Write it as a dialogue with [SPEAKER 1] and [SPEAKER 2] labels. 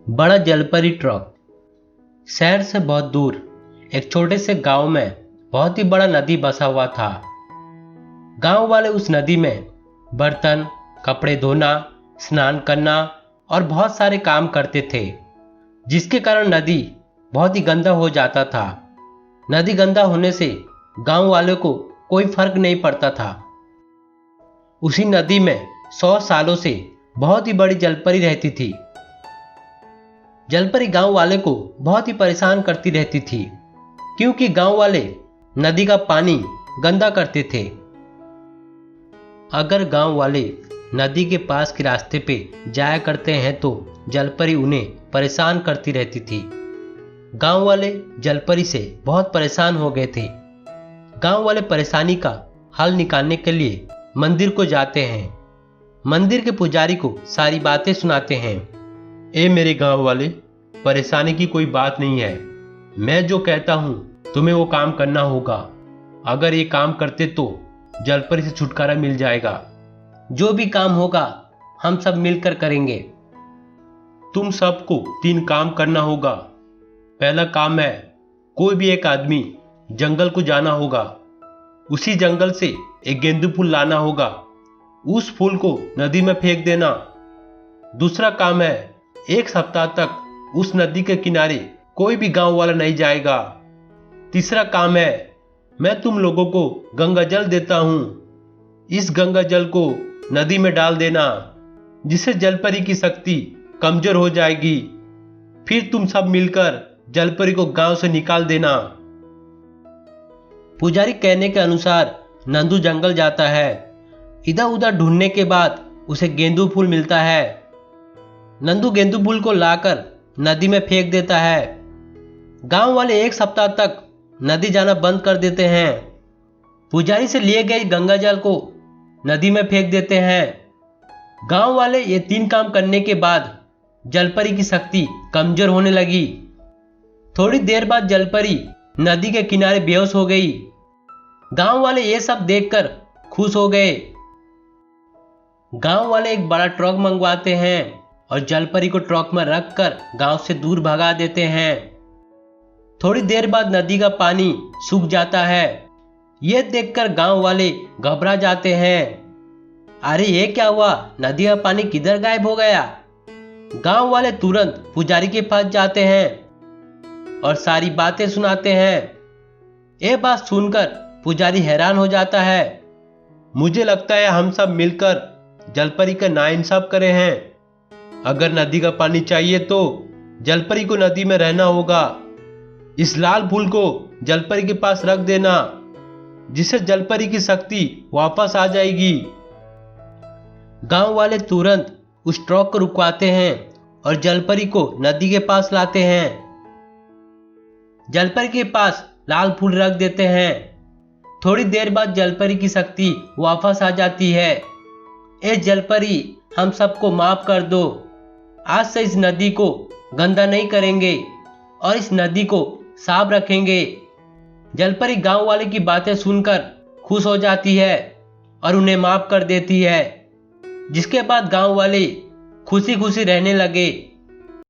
[SPEAKER 1] बड़ा जलपरी ट्रक। शहर से बहुत दूर एक छोटे से गांव में बहुत ही बड़ा नदी बसा हुआ था। गांव वाले उस नदी में बर्तन, कपड़े धोना, स्नान करना और बहुत सारे काम करते थे, जिसके कारण नदी बहुत ही गंदा हो जाता था। नदी गंदा होने से गांव वालों को कोई फर्क नहीं पड़ता था। उसी नदी में 100 सालों से बहुत ही बड़ी जलपरी रहती थी। जलपरी गांव वाले को बहुत ही परेशान करती रहती थी, क्योंकि गांव वाले नदी का पानी गंदा करते थे। अगर गांव वाले नदी के पास के रास्ते पे जाया करते हैं तो जलपरी उन्हें परेशान करती रहती थी। गांव वाले जलपरी से बहुत परेशान हो गए थे। गांव वाले परेशानी का हल निकालने के लिए मंदिर को जाते हैं। मंदिर के पुजारी को सारी बातें सुनाते हैं। ए मेरे गांव वाले, परेशानी की कोई बात नहीं है। मैं जो कहता हूं तुम्हें वो काम करना होगा। अगर ये काम करते तो जलपरी से छुटकारा मिल जाएगा। जो भी काम होगा हम सब मिलकर करेंगे। तुम सबको 3 काम करना होगा। पहला काम है, कोई भी एक आदमी जंगल को जाना होगा। उसी जंगल से एक गेंदू फूल लाना होगा। उस फूल को नदी में फेंक देना। दूसरा काम है, 1 सप्ताह तक उस नदी के किनारे कोई भी गांव वाला नहीं जाएगा। तीसरा काम है, मैं तुम लोगों को गंगा जल देता हूं। इस गंगा जल को नदी में डाल देना, जिससे जलपरी की शक्ति कमजोर हो जाएगी। फिर तुम सब मिलकर जलपरी को गांव से निकाल देना। पुजारी कहने के अनुसार नंदू जंगल जाता है। इधर उधर ढूंढने के बाद उसे गेंदू फूल मिलता है। नंदू गेंदू फूल को लाकर नदी में फेंक देता है। गांव वाले 1 सप्ताह तक नदी जाना बंद कर देते हैं। पुजारी से लिए गए गंगा जल को नदी में फेंक देते हैं। गांव वाले ये 3 काम करने के बाद जलपरी की शक्ति कमजोर होने लगी। थोड़ी देर बाद जलपरी नदी के किनारे बेहोश हो गई। गांव वाले ये सब देखकर खुश हो गए। गांव वाले एक बड़ा ट्रक मंगवाते हैं और जलपरी को ट्रक में रखकर गांव से दूर भगा देते हैं। थोड़ी देर बाद नदी का पानी सूख जाता है। यह देखकर गांव वाले घबरा जाते हैं। अरे ये क्या हुआ? नदी का पानी किधर गायब हो गया? गांव वाले तुरंत पुजारी के पास जाते हैं और सारी बातें सुनाते हैं। ये बात सुनकर पुजारी हैरान हो जाता है। मुझे लगता है हम सब मिलकर जलपरी का नाइंसाफ करे हैं। अगर नदी का पानी चाहिए तो जलपरी को नदी में रहना होगा। इस लाल फूल को जलपरी के पास रख देना, जिससे जलपरी की शक्ति वापस आ जाएगी। गांव वाले तुरंत उस ट्रक को रुकवाते हैं और जलपरी को नदी के पास लाते हैं। जलपरी के पास लाल फूल रख देते हैं। थोड़ी देर बाद जलपरी की शक्ति वापस आ जाती है। ए जलपरी, हम सबको माफ कर दो। आज से इस नदी को गंदा नहीं करेंगे और इस नदी को साफ रखेंगे। जलपरी गांव वाले की बातें सुनकर खुश हो जाती है और उन्हें माफ कर देती है, जिसके बाद गांव वाले खुशी खुशी रहने लगे।